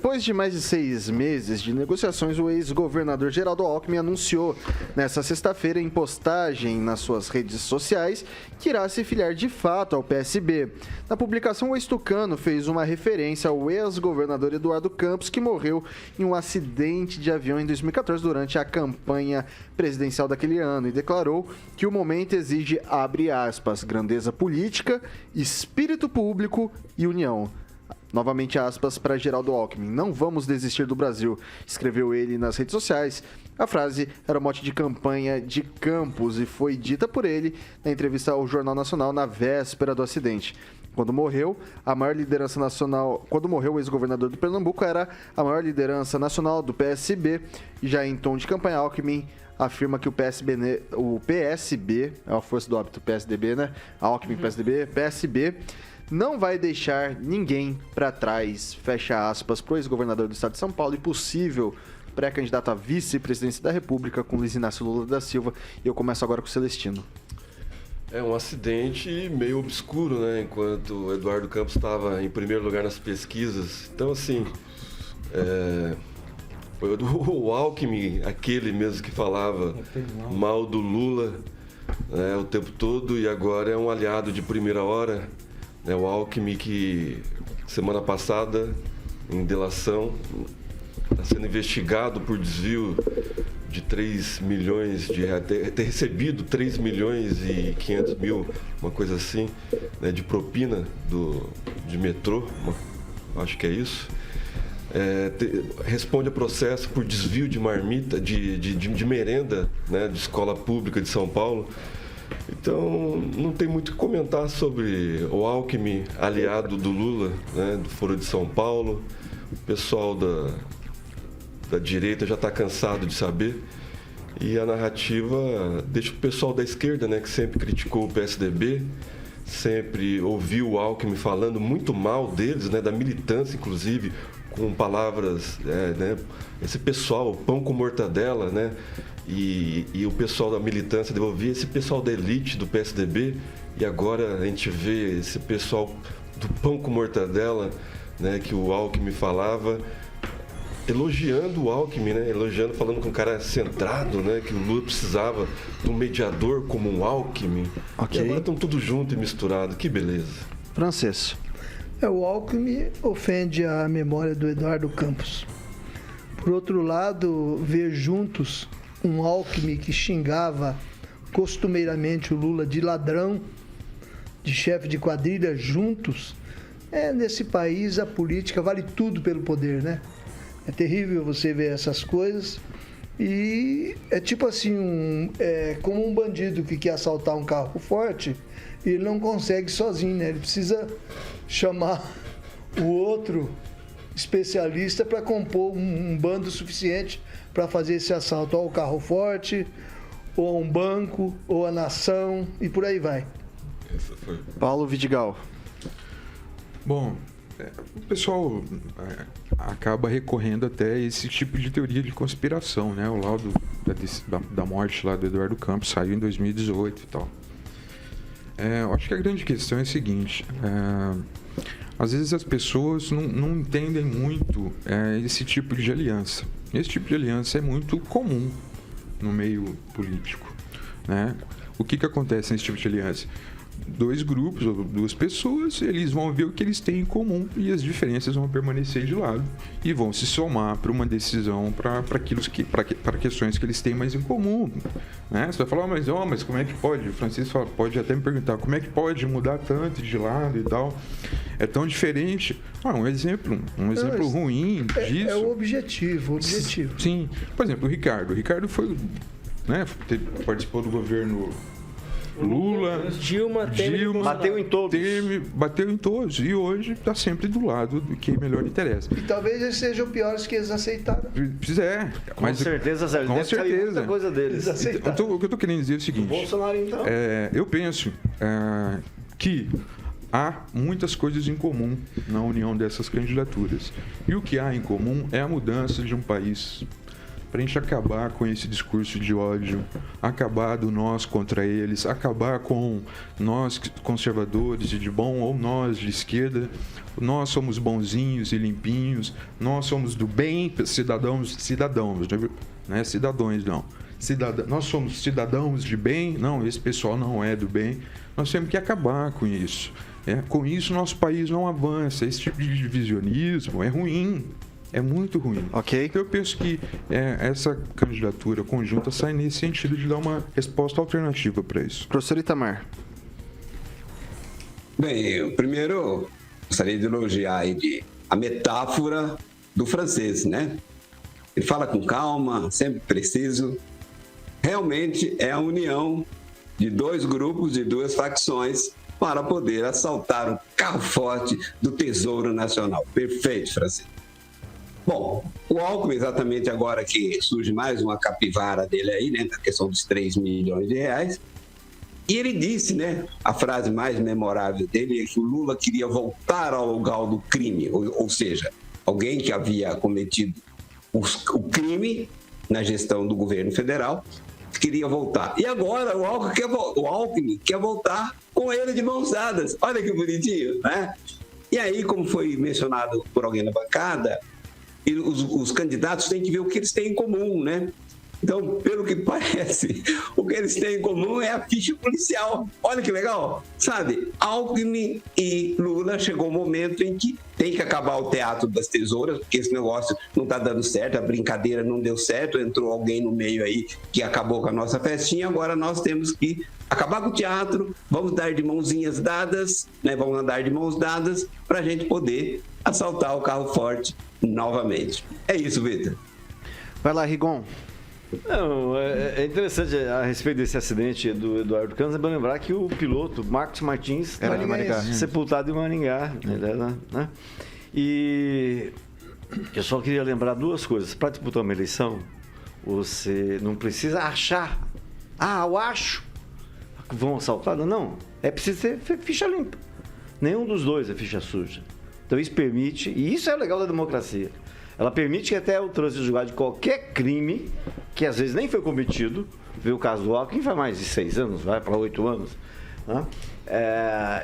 Depois de mais de 6 meses de negociações, o ex-governador Geraldo Alckmin anunciou nesta sexta-feira em postagem nas suas redes sociais que irá se filiar de fato ao PSB. Na publicação, o ex-tucano fez uma referência ao ex-governador Eduardo Campos, que morreu em um acidente de avião em 2014 durante a campanha presidencial daquele ano, e declarou que o momento exige, abre aspas, grandeza política, espírito público e união. Novamente aspas para Geraldo Alckmin. Não vamos desistir do Brasil, escreveu ele nas redes sociais. A frase era o mote de campanha de Campos e foi dita por ele na entrevista ao Jornal Nacional na véspera do acidente. Quando morreu, a maior liderança nacional, quando morreu o ex-governador do Pernambuco, era a maior liderança nacional do PSB. E já em tom de campanha, Alckmin afirma que o PSB, é a força do hábito PSDB, né? Alckmin, PSB, não vai deixar ninguém para trás, fecha aspas, para o ex-governador do estado de São Paulo e possível pré-candidato à vice-presidência da República com Luiz Inácio Lula da Silva. E eu começo agora com o Celestino. É um acidente meio obscuro, né? Enquanto o Eduardo Campos estava em primeiro lugar nas pesquisas. Então, assim, o Alckmin, aquele mesmo que falava mal do Lula, né, o tempo todo, e agora é um aliado de primeira hora. O Alckmin, que semana passada, em delação, está sendo investigado por desvio de 3 milhões, ter recebido 3 milhões e 500 mil, uma coisa assim, né, de propina de metrô, acho que é isso. Responde a processo por desvio de marmita, de merenda, né, de escola pública de São Paulo. Então, não tem muito o que comentar sobre o Alckmin, aliado do Lula, né, do Foro de São Paulo. O pessoal da direita já está cansado de saber. E a narrativa deixa o pessoal da esquerda, né, que sempre criticou o PSDB, sempre ouviu o Alckmin falando muito mal deles, né, da militância, inclusive, com palavras, né, esse pessoal, o pão com mortadela, né? E o pessoal da militância devolvia esse pessoal da elite do PSDB, e agora a gente vê esse pessoal do pão com mortadela, né, que o Alckmin falava, elogiando o Alckmin, né, falando com um cara centrado, né, que o Lula precisava de um mediador como um Alckmin. Okay. E agora estão tudo junto e misturado, que beleza. Francês. O Alckmin ofende a memória do Eduardo Campos. Por outro lado, ver juntos um Alckmin que xingava costumeiramente o Lula de ladrão, de chefe de quadrilha, juntos, nesse país a política vale tudo pelo poder, né? É terrível você ver essas coisas e é tipo assim, como um bandido que quer assaltar um carro forte e ele não consegue sozinho, né? Ele precisa chamar o outro especialista para compor um bando suficiente para fazer esse assalto ao carro forte, ou a um banco, ou a nação, e por aí vai. Paulo Vidigal. Bom, o pessoal acaba recorrendo até esse tipo de teoria de conspiração, né? O laudo da morte lá do Eduardo Campos saiu em 2018 e tal. Eu acho que a grande questão é a seguinte: às vezes as pessoas não entendem muito esse tipo de aliança. Esse tipo de aliança é muito comum no meio político, né? O que acontece nesse tipo de aliança? Dois grupos ou duas pessoas, eles vão ver o que eles têm em comum e as diferenças vão permanecer de lado e vão se somar para uma decisão, para questões que eles têm mais em comum, né? Você vai falar, mas como é que pode? O Francisco pode até me perguntar, como é que pode mudar tanto de lado e tal? É tão diferente. Um exemplo ruim disso. É o objetivo. Sim. Por exemplo, o Ricardo foi, né, participou do governo Lula, Dilma bateu em todos. Bateu em todos. E hoje está sempre do lado do que melhor interessa. E talvez eles sejam piores que eles aceitaram. Com certeza, Zé. Com certeza. Muita coisa deles. Então, o que eu estou querendo dizer é o seguinte. O Bolsonaro, então. Eu penso que há muitas coisas em comum na união dessas candidaturas. E o que há em comum é a mudança de um país para a gente acabar com esse discurso de ódio, acabar do nós contra eles, acabar com nós conservadores de bom ou nós de esquerda. Nós somos bonzinhos e limpinhos, nós somos do bem, cidadãos, né? Cidadãos não. Nós somos cidadãos de bem, não, esse pessoal não é do bem. Nós temos que acabar com isso. Com isso, nosso país não avança. Esse tipo de divisionismo é ruim. É muito ruim. Ok. Então, eu penso que essa candidatura conjunta sai nesse sentido de dar uma resposta alternativa para isso. Professor Itamar. Bem, eu primeiro gostaria de elogiar aí a metáfora do francês, né? Ele fala com calma, sempre preciso. Realmente é a união de dois grupos, de duas facções, para poder assaltar o carro forte do Tesouro Nacional. Perfeito, Francisco. Bom, o Alckmin, exatamente agora que surge mais uma capivara dele aí, né, na questão dos 3 milhões de reais, e ele disse, né, a frase mais memorável dele é que o Lula queria voltar ao lugar do crime, ou seja, alguém que havia cometido o crime na gestão do governo federal queria voltar. E agora o Alckmin quer voltar com ele de mãos dadas. Olha que bonitinho, né? E aí, como foi mencionado por alguém na bancada, os candidatos têm que ver o que eles têm em comum, né? Então, pelo que parece, o que eles têm em comum é a ficha policial. Olha que legal, sabe? Alckmin e Lula chegou um momento em que tem que acabar o teatro das tesouras, porque esse negócio não está dando certo, a brincadeira não deu certo, entrou alguém no meio aí que acabou com a nossa festinha, agora nós temos que acabar com o teatro, vamos dar de mãozinhas dadas, né? Vamos andar de mãos dadas para a gente poder assaltar o carro forte novamente. É isso, Vitor. Vai lá, Rigon. Não, é interessante a respeito desse acidente do Eduardo Campos, é bom lembrar que o piloto Marcos Martins era de Maringá, sepultado em Maringá, ele era, né? E eu só queria lembrar duas coisas. Para disputar uma eleição, você não precisa achar, eu acho que vão assaltar, não, é preciso ter ficha limpa. Nenhum dos dois é ficha suja. Então isso permite, e isso é o legal da democracia, ela permite que até o trânsito julgado de qualquer crime, que às vezes nem foi cometido, viu o caso do Alckmin, faz mais de 6 anos, vai para 8 anos, né?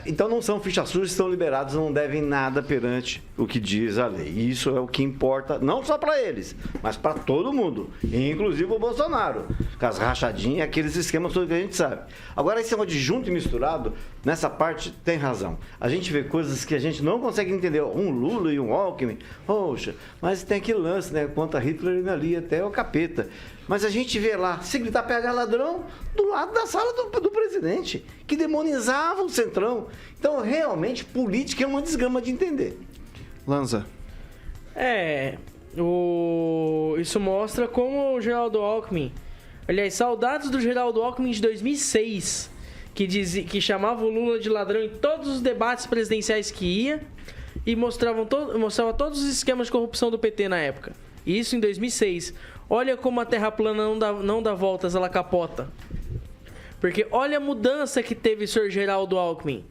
Então não são fichas sujas, estão liberados, não devem nada perante o que diz a lei. E isso é o que importa, não só para eles, mas para todo mundo, inclusive o Bolsonaro, com as rachadinhas, aqueles esquemas todos que a gente sabe. Agora, esse negócio de junto e misturado, nessa parte tem razão. A gente vê coisas que a gente não consegue entender. Um Lula e um Alckmin, poxa, mas tem aquele lance, né? Contra Hitler e ali até o capeta. Mas a gente vê lá, se gritar pegar ladrão, do lado da sala do presidente, que demonizava o Centrão. Então, realmente, política é uma desgama de entender. Lanza. Isso mostra como o Geraldo Alckmin... Aliás, saudades do Geraldo Alckmin de 2006, que chamava o Lula de ladrão em todos os debates presidenciais que ia e mostrava todos os esquemas de corrupção do PT na época. Isso em 2006. Olha como a terra plana não dá voltas, ela capota. Porque olha a mudança que teve o senhor Geraldo Alckmin.